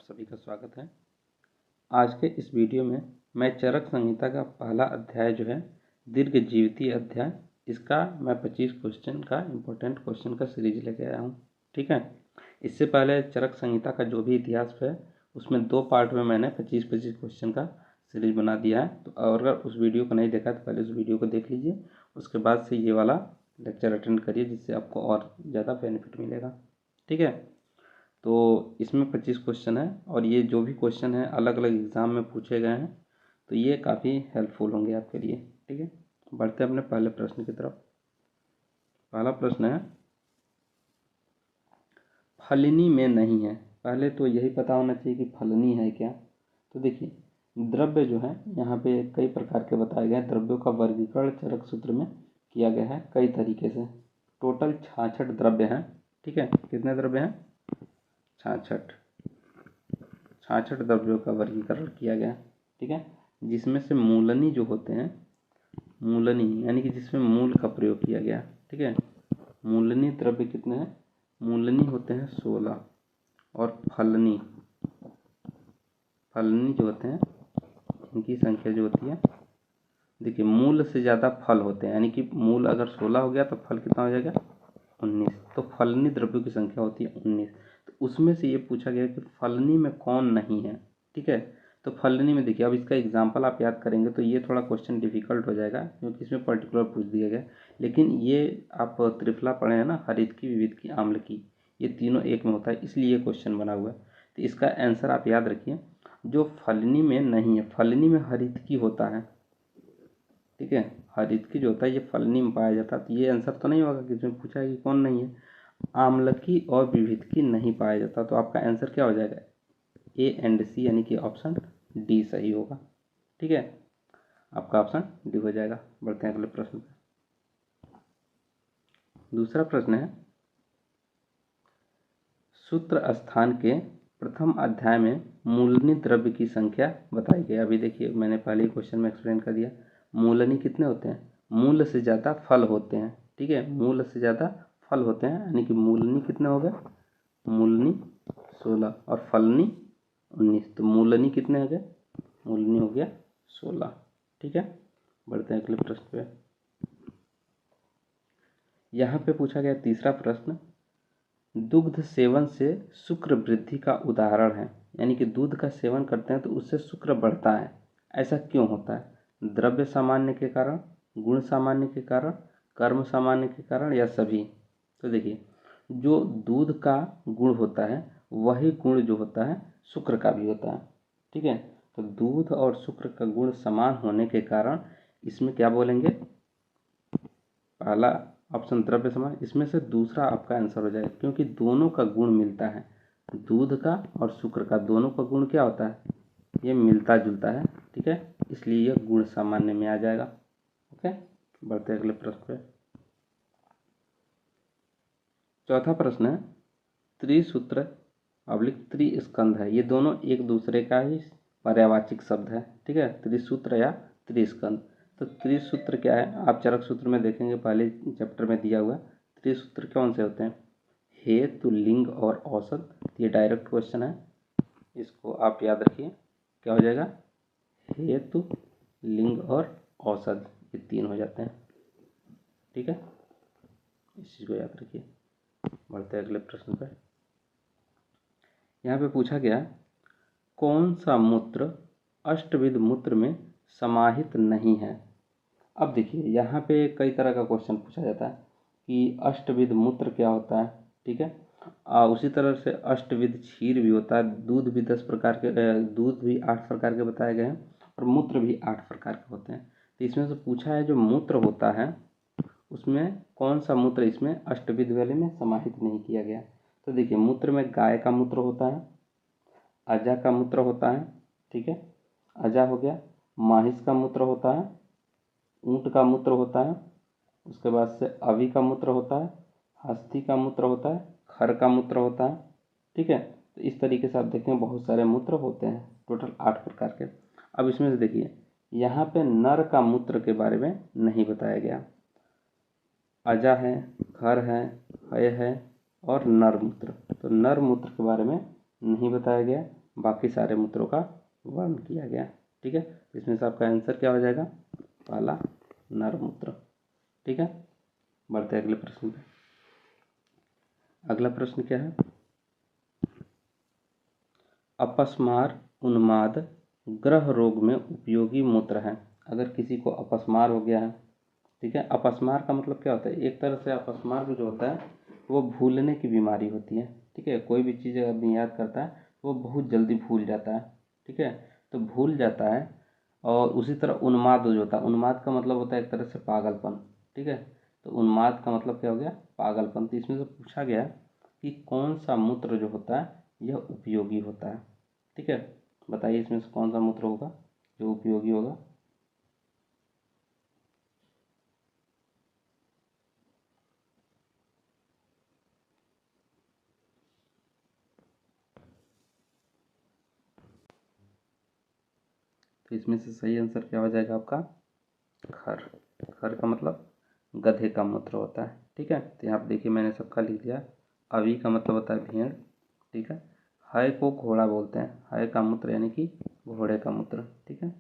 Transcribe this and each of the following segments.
सभी का स्वागत है। आज के इस वीडियो में मैं चरक संहिता का पहला अध्याय जो है दीर्घजीविती अध्याय, इसका मैं 25 क्वेश्चन का इम्पोर्टेंट क्वेश्चन का सीरीज लेके आया हूँ। ठीक है, इससे पहले चरक संहिता का जो भी इतिहास है उसमें 2 पार्ट में मैंने 25 क्वेश्चन का सीरीज बना दिया है। तो अगर उस वीडियो को नहीं देखा तो पहले उस वीडियो को देख लीजिए, उसके बाद से ये वाला लेक्चर अटेंड करिए, जिससे आपको और ज़्यादा बेनिफिट मिलेगा। ठीक है, तो इसमें 25 क्वेश्चन है और ये जो भी क्वेश्चन है अलग अलग एग्ज़ाम में पूछे गए हैं, तो ये काफ़ी हेल्पफुल होंगे आपके लिए। ठीक है, बढ़ते हैं अपने पहले प्रश्न की तरफ। पहला प्रश्न है, फलनी में नहीं है। पहले तो यही पता होना चाहिए कि फलनी है क्या। तो देखिए, द्रव्य जो है यहाँ पे कई प्रकार के बताए गए हैं। द्रव्यों का वर्गीकरण चरक सूत्र में किया गया है कई तरीके से। टोटल 66 द्रव्य हैं। ठीक है, कितने द्रव्य हैं? 66 द्रव्यों का वर्गीकरण किया गया। ठीक है, जिसमें से मूलनी जो होते हैं, मूलनी यानी कि जिसमें मूल का प्रयोग किया गया। ठीक है, मूलनी द्रव्य कितने हैं? मूलनी होते हैं 16 और फलनी जो होते हैं इनकी संख्या जो होती है, देखिए मूल से ज़्यादा फल होते हैं, यानी कि मूल अगर 16 हो गया तो फल कितना हो जाएगा? 19। तो फलनी द्रव्यों की संख्या होती है 19। तो उसमें से ये पूछा गया कि फलनी में कौन नहीं है। ठीक है, तो फलनी में देखिए, अब इसका एग्जाम्पल आप याद करेंगे तो ये थोड़ा क्वेश्चन डिफिकल्ट हो जाएगा, क्योंकि इसमें पर्टिकुलर पूछ दिया गया। लेकिन ये आप त्रिफला पढ़े हैं ना, हरितकी, विविधकी, आम्लकी, ये तीनों एक में होता है, इसलिए ये क्वेश्चन बना हुआ है। तो इसका आंसर आप याद रखिए, जो फलनी में नहीं है, फलनी में हरितकी होता है। ठीक है, हरितकी जो होता है ये फलनी में पाया जाता है। तो ये आंसर तो नहीं होगा कि इसमें पूछा है कि कौन नहीं है। आम्लकी और विविधकी नहीं पाया जाता। तो आपका आंसर क्या हो जाएगा? ए एंड सी, यानी कि ऑप्शन डी सही होगा। ठीक है, आपका ऑप्शन डी हो जाएगा। बढ़ते हैं अगले प्रश्न पे। दूसरा प्रश्न है, सूत्र स्थान के प्रथम अध्याय में मूलनी द्रव्य की संख्या बताई गई। अभी देखिए, मैंने पहले ही क्वेश्चन में एक्सप्लेन कर दिया। मूलनी कितने होते हैं? मूल से ज़्यादा फल होते हैं। ठीक है, मूल से ज़्यादा फल होते हैं, यानी कि मूलनी कितने हो गए? मूलनी 16 और फलनी 19। तो मूलनी कितने हो गए? मूलनी हो गया 16। ठीक है, बढ़ते हैं अगले प्रश्न पे। यहाँ पे पूछा गया तीसरा प्रश्न, दुग्ध सेवन से शुक्र वृद्धि का उदाहरण है। यानी कि दूध का सेवन करते हैं तो उससे शुक्र बढ़ता है, ऐसा क्यों होता है? द्रव्य सामान्य के कारण, गुण सामान्य के कारण, कर्म सामान्य के कारण, या सभी? तो देखिए, जो दूध का गुण होता है वही गुण जो होता है शुक्र का भी होता है। ठीक है, तो दूध और शुक्र का गुण समान होने के कारण इसमें क्या बोलेंगे? पहला ऑप्शन द्रव्य समान, इसमें से दूसरा आपका आंसर हो जाएगा, क्योंकि दोनों का गुण मिलता है। दूध का और शुक्र का दोनों का गुण क्या होता है? ये मिलता जुलता है। ठीक है, इसलिए यह गुण सामान्य में आ जाएगा। ओके, बढ़ते अगले प्रश्न पे। चौथा प्रश्न है, त्रिसूत्र त्रिस्कंध है। ये दोनों एक दूसरे का ही पर्यायवाची शब्द है। ठीक है, त्रिसूत्र या त्रिस्कंध। तो त्रिसूत्र क्या है? आप चरक सूत्र में देखेंगे, पहले चैप्टर में दिया हुआ। त्रिसूत्र कौन से होते हैं? हेतु, लिंग और औसत। ये डायरेक्ट क्वेश्चन है, इसको आप याद रखिए। क्या हो जाएगा? हेतु, लिंग और औसत, ये 3 हो जाते हैं। ठीक है, इस चीज़ को याद रखिए। बढ़ते अगले प्रश्न पर। यहाँ पे पूछा गया, कौन सा मूत्र अष्टविध मूत्र में समाहित नहीं है? अब देखिए, यहाँ पे कई तरह का क्वेश्चन पूछा जाता है कि अष्टविध मूत्र क्या होता है। ठीक है, उसी तरह से अष्टविध क्षीर भी होता है। दूध भी 10 प्रकार के, दूध भी 8 प्रकार के बताए गए हैं, और मूत्र भी 8 प्रकार के होते हैं। तो इसमें से पूछा है, जो मूत्र होता है उसमें कौन सा मूत्र इसमें अष्टविध वाले में समाहित नहीं किया गया? तो देखिए, मूत्र में गाय का मूत्र होता है, अजा का मूत्र होता है। ठीक है, अजा हो गया। माहिस का मूत्र होता है, ऊँट का मूत्र होता है, उसके बाद से अवी का मूत्र होता है, हस्ती का मूत्र होता है, खर का मूत्र होता है। ठीक है, तो इस तरीके से आप देखें बहुत सारे मूत्र होते हैं, टोटल 8 प्रकार के। अब इसमें से देखिए, यहाँ पे नर का मूत्र के बारे में नहीं बताया गया। अजा है, खर है, हय है और नर मूत्र। तो नर मूत्र के बारे में नहीं बताया गया, बाकी सारे मूत्रों का वर्णन किया गया। ठीक है, इसमें से आपका आंसर क्या हो जाएगा? पहला नर मूत्र। ठीक है, बढ़ते हैं अगले प्रश्न पे। अगला प्रश्न क्या है? अपस्मार उन्माद ग्रह रोग में उपयोगी मूत्र है। अगर किसी को अपस्मार हो गया है, ठीक है, अपस्मार का मतलब क्या होता है? एक तरह से अपस्मार जो होता है वो भूलने की बीमारी होती है। ठीक है, कोई भी चीज़ आदमी याद करता है वो बहुत जल्दी भूल जाता है। ठीक है, तो भूल जाता है। और उसी तरह उन्माद जो होता है, उन्माद का मतलब होता है एक तरह से पागलपन। ठीक है, तो उन्माद का मतलब क्या हो गया? पागलपन। तो इसमें से पूछा गया कि कौन सा मूत्र जो होता है यह उपयोगी होता है। ठीक है, बताइए इसमें से कौन सा मूत्र होगा जो उपयोगी होगा? तो इसमें से सही आंसर क्या हो जाएगा आपका? खर। खर का मतलब गधे का मूत्र होता है। ठीक है, तो यहाँ पे देखिए मैंने सबका लिख दिया। अवी का मतलब होता है भेड़। ठीक है, हय को घोड़ा बोलते हैं, हय का मूत्र यानी कि घोड़े का मूत्र। ठीक है,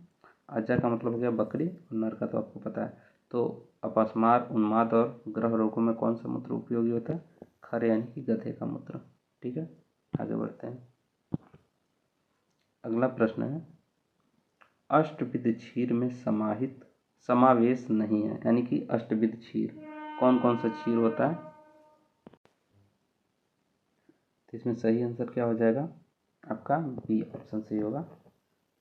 अजा का मतलब हो गया बकरी, और नर का तो आपको पता है। तो अपस्मार, उन्माद और ग्रह रोगों में कौन सा मूत्र उपयोगी होता है? खर यानी कि गधे का मूत्र। ठीक है, आगे बढ़ते हैं। अगला प्रश्न है, अष्टविध क्षीर में समावेश नहीं है, यानी कि अष्टविध क्षीर कौन कौन सा क्षीर होता है? तो इसमें सही आंसर क्या हो जाएगा आपका? बी ऑप्शन सही होगा,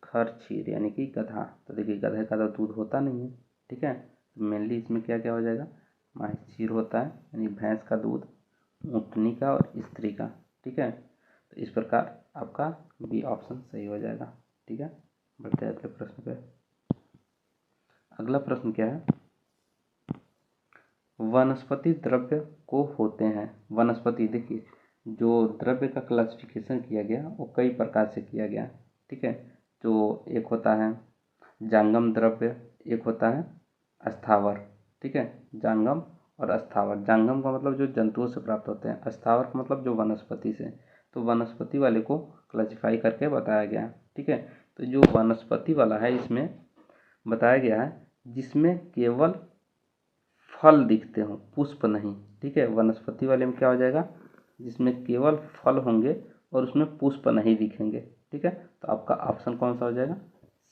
खर क्षीर यानी कि गधा। तो देखिए गधे का तो दूध होता नहीं है। ठीक है, तो मेनली इसमें क्या क्या हो जाएगा? माहित क्षीर होता है, यानी भैंस का दूध, ऊँटनी का और स्त्री का। ठीक है, तो इस प्रकार आपका बी ऑप्शन सही हो जाएगा। ठीक है, बढ़ते हैं अगले प्रश्न पे। अगला प्रश्न क्या है? वनस्पति द्रव्य को होते हैं। वनस्पति, देखिए जो द्रव्य का क्लासिफिकेशन किया गया वो कई प्रकार से किया गया। ठीक है, जो एक होता है जांगम द्रव्य, एक होता है अस्थावर। ठीक है, जांगम और अस्थावर। जांगम का मतलब जो जंतुओं से प्राप्त होते हैं, अस्थावर का मतलब जो वनस्पति से। तो वनस्पति वाले को क्लासिफाई करके बताया गया। ठीक है, तो जो वनस्पति वाला है इसमें बताया गया है जिसमें केवल फल दिखते हों, पुष्प नहीं। ठीक है, वनस्पति वाले में क्या हो जाएगा? जिसमें केवल फल होंगे और उसमें पुष्प नहीं दिखेंगे। ठीक है, तो आपका ऑप्शन कौन सा हो जाएगा?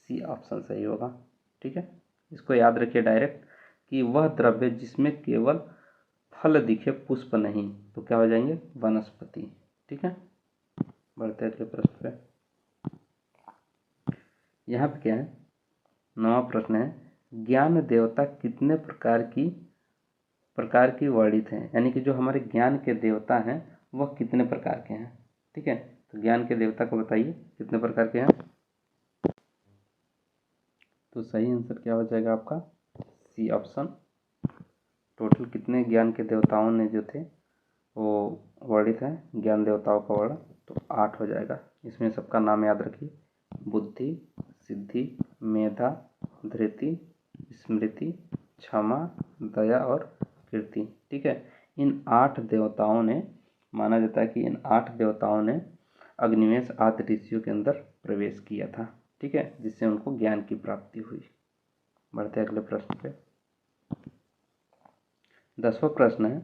सी ऑप्शन सही होगा। ठीक है, इसको याद रखिए डायरेक्ट कि वह द्रव्य जिसमें केवल फल दिखे, पुष्प नहीं, तो क्या हो जाएंगे? वनस्पति। ठीक है, बढ़ते अगले प्रश्न पे। यहाँ पे क्या है? 9वां प्रश्न है, ज्ञान देवता कितने प्रकार की वर्णित हैं, यानी कि जो हमारे ज्ञान के देवता हैं वह कितने प्रकार के हैं? ठीक है, तो ज्ञान के देवता को बताइए कितने प्रकार के हैं? तो सही आंसर क्या हो जाएगा आपका? C option. टोटल कितने ज्ञान के देवताओं ने जो थे वो वर्णित है ज्ञान देवताओं का वर्ण? तो 8 हो जाएगा। इसमें सबका नाम याद रखिए, बुद्धि, सिद्धि, मेधा, धृति, स्मृति, क्षमा, दया और कीर्ति। ठीक है, इन 8 देवताओं ने, माना जाता है कि इन 8 देवताओं ने अग्निवेश आदि ऋषियों के अंदर प्रवेश किया था। ठीक है, जिससे उनको ज्ञान की प्राप्ति हुई। बढ़ते अगले प्रश्न पे। 10वां प्रश्न है,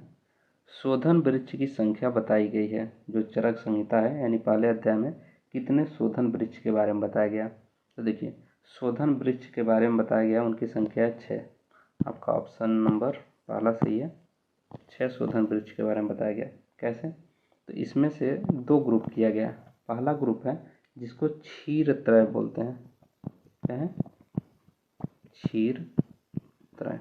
शोधन वृक्ष की संख्या बताई गई है। जो चरक संहिता है यानी पहले अध्याय में कितने शोधन वृक्ष के बारे में बताया गया? तो देखिए शोधन वृक्ष के बारे में बताया गया, उनकी संख्या है 6। आपका ऑप्शन नंबर पहला सही है, 6 शोधन वृक्ष के बारे में बताया गया। कैसे? तो इसमें से 2 ग्रुप किया गया। पहला ग्रुप है जिसको क्षीरत्रय बोलते हैं। क्या है? क्षीरत्रय।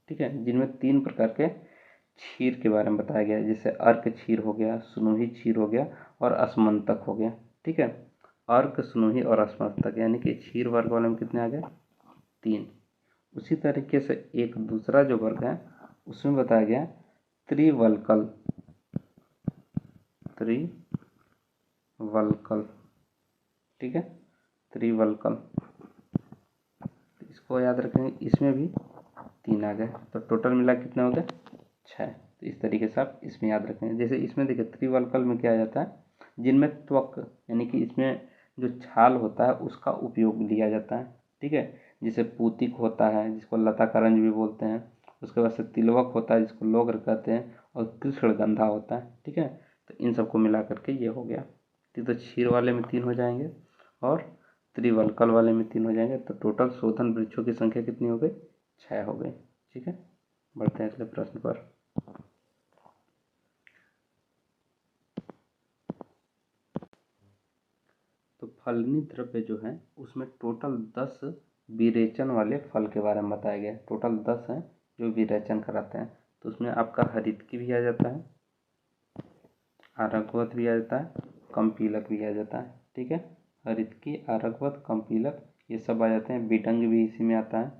ठीक है, जिनमें 3 प्रकार के क्षीर के बारे में बताया गया है, जैसे अर्क क्षीर हो गया, सुनोही क्षीर हो गया और अस्मंतक हो गया। ठीक है, अर्क, सुनोही और अस्मंतक, यानी कि क्षीर वर्ग वाले में कितने आ गए? 3। उसी तरीके से एक दूसरा जो वर्ग है उसमें बताया गया त्रिवल्कल। त्रिवल्कल, ठीक है, त्रिवल्कल, इसको याद रखेंगे। इसमें भी 3 आ गए, तो टोटल मिला कितने हो गए? 6। तो इस तरीके से आप इसमें याद रखेंगे। जैसे इसमें देखिए त्रिवल्कल में क्या आ जाता है, जिनमें त्वक यानी कि इसमें जो छाल होता है उसका उपयोग लिया जाता है। ठीक है, जिसे पूतिक होता है जिसको लता करंज भी बोलते हैं, उसके बाद से तिलवक होता है जिसको लोगर कहते हैं, और कृष्णगंधा होता है। ठीक है, तो इन सबको मिला करके ये हो गया। तो क्षीर वाले में 3 हो जाएंगे और त्रिवल्कल वाले में 3 हो जाएंगे। तो टोटल शोधन वृक्षों की संख्या कितनी हो गई? 6 हो गई। ठीक है, बढ़ते हैं अगले प्रश्न पर। तो फलनी द्रव्य जो है उसमें टोटल 10 विरेचन वाले फल के बारे में बताया गया है। टोटल 10 हैं जो विरेचन कराते हैं। तो उसमें आपका हरितकी भी आ जाता है, आरकवत भी आ जाता है, कम्पीलक भी आ जाता है। ठीक है, हरितकी, आरकवत, कम्पीलक ये सब आ जाते हैं। बिटंग भी इसी में आता है।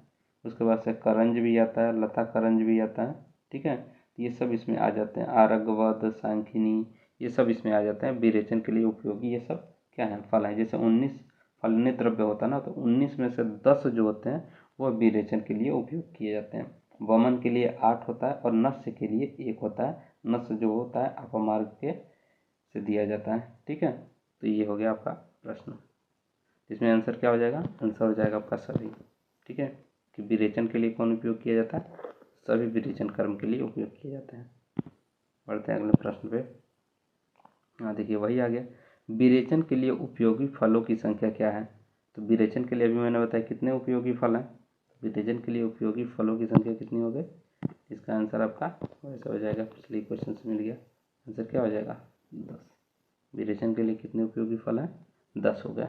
उसके बाद से करंज भी आता है, लता करंज भी आता है। ठीक है, ये सब इसमें आ जाते हैं। आरकवत, सांखिनी ये सब इसमें आ जाते हैं। विरेचन के लिए उपयोगी ये सब क्या है? फल है। जैसे 19 फलने द्रव्य होता है ना, तो 19 में से 10 जो होते हैं वह विरेचन के लिए उपयोग किए जाते हैं। वमन के लिए 8 होता है और नस्य के लिए 1 होता है। नस्य जो होता है अपमार्ग के से दिया जाता है। ठीक है, तो ये हो गया आपका प्रश्न। इसमें आंसर क्या हो जाएगा? आंसर हो जाएगा आपका सभी। ठीक है, कि विरेचन के लिए कौन उपयोग किया जाता है? सभी विरेचन कर्म के लिए उपयोग किए जाते हैं। बढ़ते हैं अगले प्रश्न पे। हाँ देखिए, वही आ गया। विरेचन के लिए उपयोगी फलों की संख्या क्या है? तो विरेचन के लिए अभी मैंने बताया कितने उपयोगी फल हैं। विरेचन के लिए उपयोगी फलों की संख्या कितनी हो गई? इसका आंसर आपका वैसे हो जाएगा, पिछले क्वेश्चन से मिल गया। आंसर क्या हो जाएगा? 10। विरेचन के लिए कितने उपयोगी फल हैं? 10 हो गया।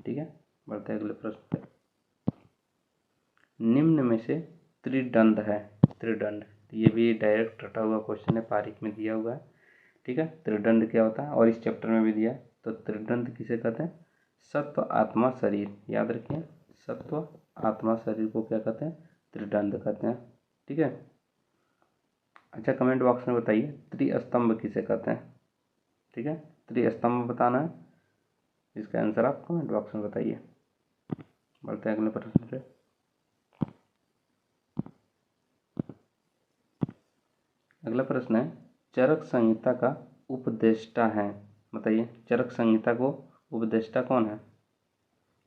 ठीक है, बढ़ते हैं अगले प्रश्न पे। निम्न में से त्रिदंड है। त्रिदंड, ये भी डायरेक्ट रटा हुआ क्वेश्चन है, पारीख में दिया हुआ है। ठीक है, त्रिदंड क्या होता है और इस चैप्टर में भी दिया है। तो त्रिदंड किसे कहते हैं? सत्व, आत्मा, शरीर। याद रखिए, सत्व, आत्मा, शरीर को क्या कहते हैं? त्रिदंड कहते हैं। ठीक है, अच्छा कमेंट बॉक्स में बताइए त्रिस्तंभ किसे कहते हैं? ठीक है, त्रिस्तंभ बताना है। इसका आंसर आप कमेंट बॉक्स में बताइए। बढ़ते हैं अगले प्रश्न पे। अगला प्रश्न है, चरक संहिता का उपदेष्टा है। बताइए, चरक संहिता को उपदेष्टा कौन है?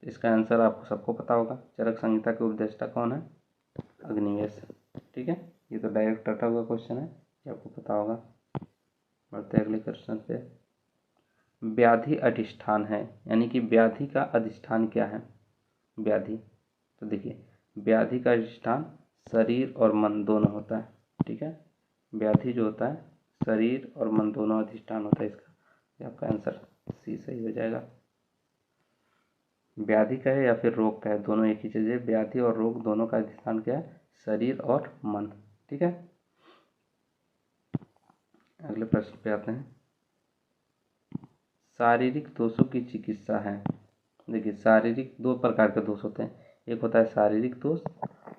इसका आंसर आपको सबको पता होगा। चरक संहिता के उपदेष्टा कौन है? अग्निवेश। ठीक है, ये तो डायरेक्ट रटा हुआ क्वेश्चन है, ये आपको पता होगा। बढ़ते अगले क्वेश्चन पे। व्याधि अधिष्ठान है, यानी कि व्याधि का अधिष्ठान क्या है? व्याधि, तो देखिए व्याधि का अधिष्ठान शरीर और मन दोनों होता है। ठीक है, व्याधि जो होता है शरीर और मन दोनों अधिष्ठान होता है इसका। ये आपका आंसर सी सही हो जाएगा। व्याधि का है या फिर रोग का है, दोनों एक ही चीज़ है। व्याधि और रोग दोनों का अधिष्ठान क्या है? शरीर और मन। ठीक है, अगले प्रश्न पे आते हैं। शारीरिक दोषों की चिकित्सा है। देखिए, शारीरिक 2 प्रकार के दोष होते हैं, एक होता है शारीरिक दोष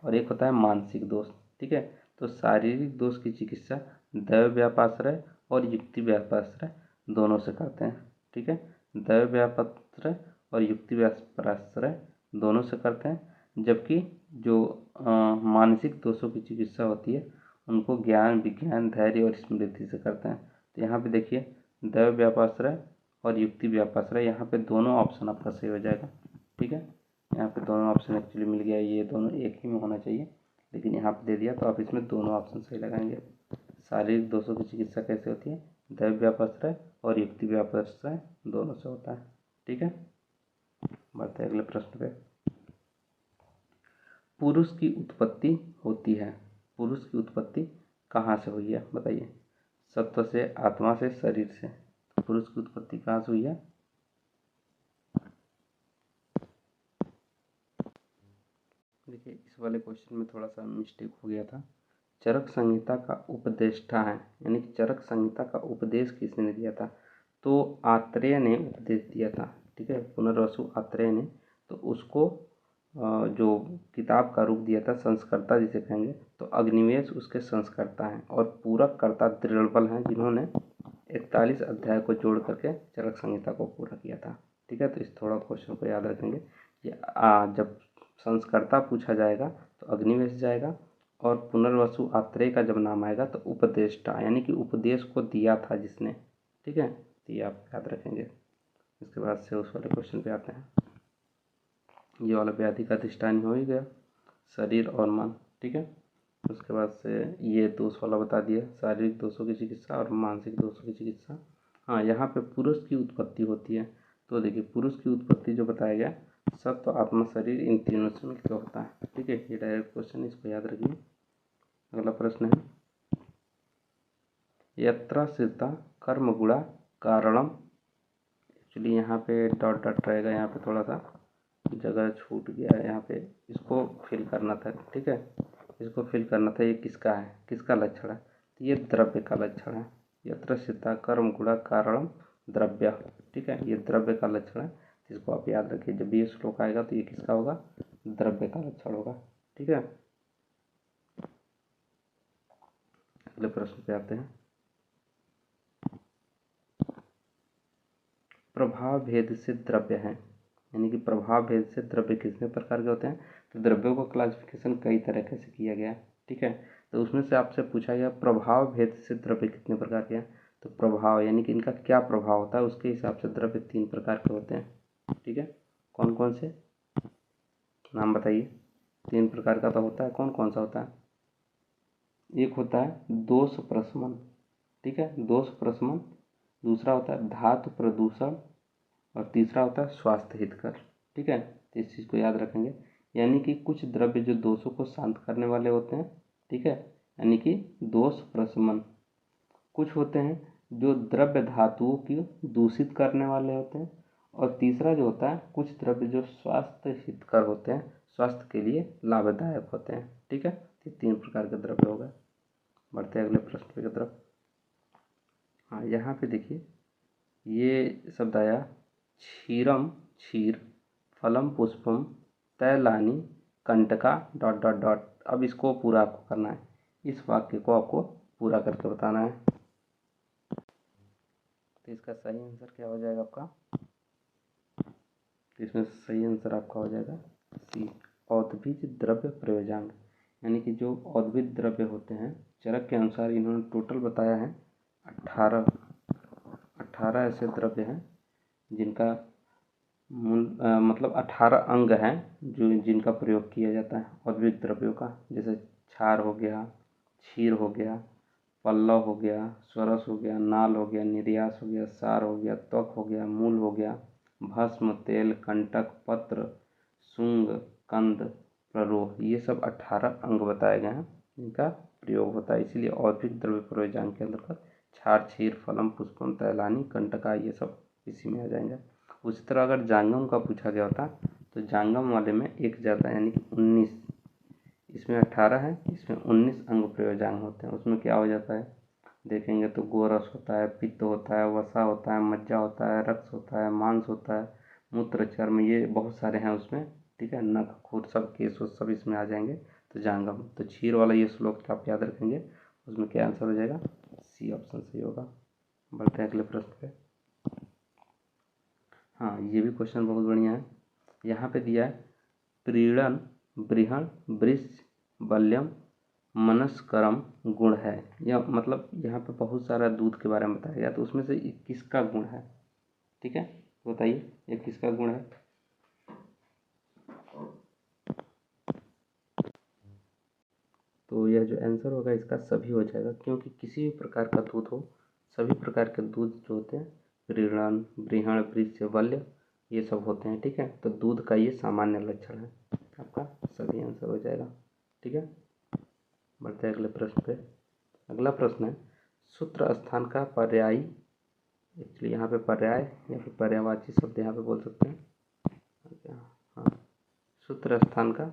और एक होता है मानसिक दोष। ठीक है, तो शारीरिक दोष की चिकित्सा दैव व्यापाश्रय और युक्ति व्यापाश्रय दोनों से करते हैं। ठीक है, दैव व्यापाश्रय और युक्ति व्यापाश्रय दोनों से करते हैं। जबकि जो मानसिक दोषों की चिकित्सा होती है उनको ज्ञान, विज्ञान, धैर्य और स्मृति से करते हैं। तो यहाँ पे देखिए, दैव व्यापाश्रय और युक्ति व्यापाश्रय, यहाँ पे दोनों ऑप्शन आपका सही हो जाएगा। ठीक है, यहाँ पे दोनों ऑप्शन एक्चुअली मिल गया, ये दोनों एक ही में होना चाहिए लेकिन यहाँ पे दे दिया, तो आप इसमें दोनों ऑप्शन सही लगाएंगे। शारीरिक दोषों की चिकित्सा कैसे होती है? दैव व्यापाश्रय और युक्ति व्यापाश्रय दोनों से होता है। ठीक है, बढ़ते हैं अगले प्रश्न पे। पुरुष की उत्पत्ति होती है, पुरुष की उत्पत्ति कहाँ से हुई है? बताइए, सत्व से, आत्मा से, शरीर से? पुरुष की उत्पत्ति कहाँ से हुई है? देखिए, इस वाले क्वेश्चन में थोड़ा सा मिस्टेक हो गया था। चरक संहिता का उपदेष्टा है, यानी कि चरक संहिता का उपदेश किसने दिया था? तो आत्रेय ने उपदेश दिया था। ठीक है, पुनर्वसु आत्रेय ने। तो उसको जो किताब का रूप दिया था, संस्कर्ता जिसे कहेंगे, तो अग्निवेश उसके संस्कर्ता हैं और पूरक कर्ता दृढ़बल हैं, जिन्होंने 41 अध्याय को जोड़ करके चरक संहिता को पूरा किया था। ठीक है, तो इस थोड़ा क्वेश्चन को याद रखेंगे कि जब संस्कर्ता पूछा जाएगा तो अग्निवेश जाएगा और पुनर्वसु आत्रेय का जब नाम आएगा तो उपदेष्टा, यानी कि उपदेश को दिया था जिसने। ठीक है, तो ये आप याद रखेंगे। इसके बाद से उस वाले क्वेश्चन पे आते हैं। ये वाला व्याधि का अधिष्ठान हो ही गया, शरीर और मन, ठीक है। उसके बाद से ये दोष वाला बता दिया, शारीरिक दोषों की चिकित्सा और मानसिक दोषों की चिकित्सा। हाँ, यहाँ पे पुरुष की उत्पत्ति होती है, तो देखिए पुरुष की उत्पत्ति जो बताया गया, सत्व आत्मा शरीर इन तीनों से मिलकर होता है, ठीक है। ये डायरेक्ट क्वेश्चन, इसको याद रखिए। अगला प्रश्न है, यत्राश्रिता कर्म गुणा कारणम। एक्चुअली यहाँ पे डॉट डॉट रहेगा, यहाँ पे थोड़ा सा जगह छूट गया है, यहाँ पे इसको फिल करना था, ठीक है। इसको फिल करना था, ये किसका है, किसका लक्षण है, तो ये द्रव्य का लक्षण है। यत्राश्रिता कर्म गुणा कारणम द्रव्य, ठीक है, ये द्रव्य का लक्षण है। इसको आप याद रखिए, जब ये श्लोक आएगा तो ये किसका होगा, द्रव्य का लक्षण होगा, ठीक है। अगले प्रश्न पे आते हैं, प्रभाव भेद से द्रव्य है, यानी कि प्रभाव भेद से द्रव्य कितने प्रकार के होते हैं। तो द्रव्यों का क्लासिफिकेशन कई तरीके से किया गया है, ठीक है। तो उसमें से आपसे पूछा गया प्रभाव भेद से द्रव्य कितने प्रकार के हैं। तो प्रभाव यानी कि इनका क्या प्रभाव होता है, उसके हिसाब से द्रव्य 3 प्रकार के होते हैं, ठीक है। कौन कौन से, नाम बताइए। 3 प्रकार का तो होता है, कौन कौन सा होता है। एक होता है दोष प्रशमन, ठीक है, दोष प्रशमन। दूसरा होता है धातु प्रदूषण, और तीसरा होता है स्वास्थ्य हितकर, ठीक है। तो इस चीज़ को याद रखेंगे, यानी कि कुछ द्रव्य जो दोषों को शांत करने वाले होते हैं, ठीक है, यानी कि दोष प्रशमन। कुछ होते हैं जो द्रव्य धातुओं की दूषित करने वाले होते हैं, और तीसरा जो होता है कुछ द्रव्य जो स्वास्थ्य हितकर होते हैं, स्वास्थ्य के लिए लाभदायक होते हैं, ठीक है। ये 3 प्रकार के द्रव्य हो गए। बढ़ते हैं अगले प्रश्न की तरफ। हाँ, यहाँ पे देखिए ये शब्द आया, क्षीरम क्षीर, फलम पुष्पम, तैलानी, कंटका डॉट डॉट डॉट। अब इसको पूरा आपको करना है, इस वाक्य को आपको पूरा करके बताना है। तो इसका सही आंसर क्या हो जाएगा आपका, तो इसमें सही आंसर आपका हो जाएगा सी, औद्भिज द्रव्य प्रयोजांग। यानी कि जो औद्भिज द्रव्य होते हैं, चरक के अनुसार इन्होंने टोटल बताया है 18 ऐसे द्रव्य हैं जिनका मतलब 18 अंग हैं जो जिनका प्रयोग किया जाता है औद्भिक द्रव्यों का। जैसे क्षार हो गया, क्षीर हो गया, पल्लव हो गया, स्वरस हो गया, नाल हो गया, निर्यास हो गया, सार हो गया, त्वक हो गया, मूल हो गया, भस्म, तेल, कंटक, पत्र, शुंग, कंद, प्ररोह, ये सब 18 अंग बताए गए हैं इनका प्रयोग होता है। इसीलिए औद्भिक द्रव्य प्रयोजन के अंतर्गत क्षार, क्षीर, फलम, पुष्पम, तैलानी, कंटका ये सब इसी में आ जाएंगे। उसी तरह अगर जांगम का पूछा गया होता तो जांगम वाले में एक ज़्यादा यानी कि 19, इसमें 18 है, इसमें 19 अंग प्रयोजांग होते हैं। उसमें क्या हो जाता है देखेंगे तो गोरस होता है, पित्त होता है, वसा होता है, मज्जा होता है, रक्त होता है, मांस होता है, मूत्र, चर्म, ये बहुत सारे हैं उसमें, ठीक है। नख, खूर, सब केश सब इसमें आ जाएंगे। तो जांगम, तो क्षीर वाला ये श्लोक आप याद रखेंगे, उसमें क्या आंसर हो जाएगा, सी ऑप्शन सही होगा। बढ़ते हैं अगले प्रश्न पे। हाँ, ये भी क्वेश्चन बहुत बढ़िया है। यहाँ पे दिया है प्रीणन, बृहण, वृष, बल्यम, मनस्करम गुण है। यह मतलब यहाँ पे बहुत सारा दूध के बारे में बताया गया, तो उसमें से ये किसका गुण है, ठीक है, बताइए ये किसका गुण है। तो यह जो आंसर होगा इसका सभी हो जाएगा, क्योंकि किसी भी प्रकार का दूध हो, सभी प्रकार के दूध जो होते हैं, प्रीणन, बृहण, वृष, बल्य, ये सब होते हैं, ठीक है। तो दूध का ये सामान्य लक्षण है, आपका सभी आंसर हो जाएगा, ठीक है। बढ़ते हैं अगले प्रश्न पे। अगला प्रश्न है सूत्र स्थान का पर्यायी, एक्चुअली यहाँ पे पर्याय या फिर पर्यायवाची शब्द यहाँ पे बोल सकते हैं। हाँ, सूत्र स्थान का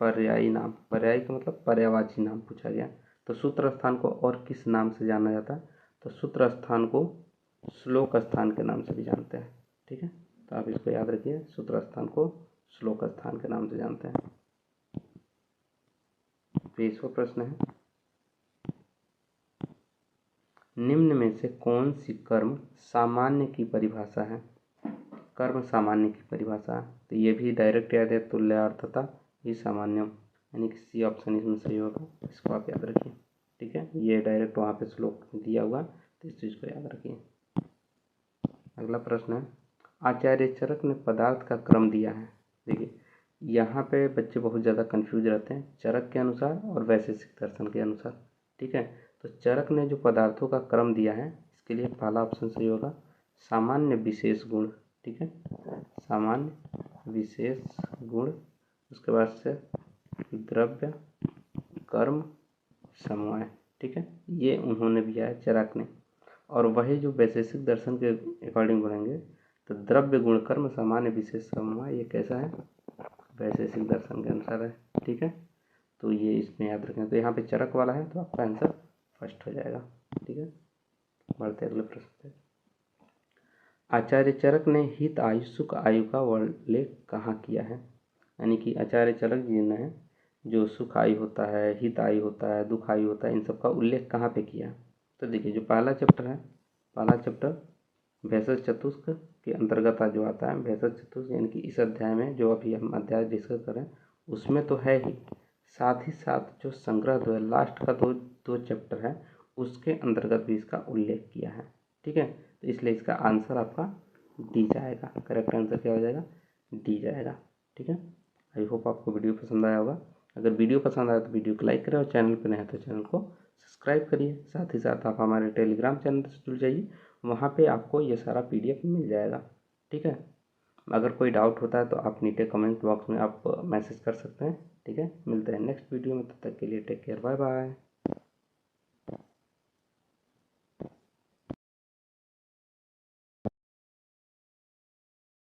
पर्यायी नाम, पर्यायी का मतलब पर्यायवाची नाम पूछा गया। तो सूत्र स्थान को और किस नाम से जाना जाता है, तो सूत्र स्थान को श्लोक स्थान के नाम से भी जानते हैं, ठीक है। तो आप इसको याद रखिए, सूत्र स्थान को श्लोक स्थान के नाम से जानते हैं। 20वां प्रश्न है निम्न में से कौन सी कर्म सामान्य की परिभाषा है। कर्म सामान्य की परिभाषा, तो ये भी डायरेक्ट याद है, तुल्यार्थता ही सामान्यम, यानी कि सी ऑप्शन इसमें सही होगा। इसको आप याद रखिए, ठीक है। ये डायरेक्ट वहाँ पे श्लोक दिया हुआ, तो इस चीज़ को याद रखिए। अगला प्रश्न है आचार्य चरक ने पदार्थ का क्रम दिया है। देखिए यहाँ पे बच्चे बहुत ज़्यादा कंफ्यूज रहते हैं, चरक के अनुसार और वैशेषिक दर्शन के अनुसार। ठीक है, तो चरक ने जो पदार्थों का क्रम दिया है, इसके लिए पहला ऑप्शन सही होगा सामान्य विशेष गुण। ठीक है, सामान्य विशेष गुण, उसके बाद से द्रव्य कर्म समवाय। ठीक है, ये उन्होंने दिया है चरक ने। और वही जो वैशेषिक दर्शन के अकॉर्डिंग बढ़ेंगे तो द्रव्य गुण कर्म सामान्य विशेष समवाय, ये कैसा है, वैशेषिक दर्शन के अनुसार है। ठीक है, तो ये इसमें याद रखें। तो यहाँ पे चरक वाला है तो आपका आंसर फर्स्ट हो जाएगा। ठीक है, बढ़ते अगले प्रश्न पे। आचार्य चरक ने हित आयु सुख आयु का उल्लेख कहाँ किया है? यानी कि आचार्य चरक जी ने जो सुख आयु होता है, हित आयु होता है, दुख आयु होता है, इन सब का उल्लेख कहाँ पे किया? तो देखिए जो पहला चैप्टर है, पहला चैप्टर भेषज चतुष्क के अंतर्गत जो आता है, भेषज चतुष्क यानी कि इस अध्याय में जो अभी हम अध्याय डिस्कस करें उसमें तो है ही, साथ ही साथ जो संग्रह जो है लास्ट का दो चैप्टर है उसके अंतर्गत भी इसका उल्लेख किया है। ठीक है, तो इसलिए इसका आंसर आपका डी जाएगा। करेक्ट आंसर क्या हो जाएगा? डी जाएगा। ठीक है, आई होप आपको वीडियो पसंद आया होगा। अगर वीडियो पसंद आया तो वीडियो को लाइक करें और चैनल पर नए हैं तो चैनल को सब्सक्राइब करिए। साथ ही साथ आप हमारे टेलीग्राम चैनल से जुड़ जाइए, वहाँ पे आपको ये सारा PDF मिल जाएगा। ठीक है, अगर कोई डाउट होता है तो आप नीचे कमेंट बॉक्स में आप मैसेज कर सकते हैं। ठीक है, मिलते हैं नेक्स्ट वीडियो में, तब तक के लिए टेक केयर, बाय बाय।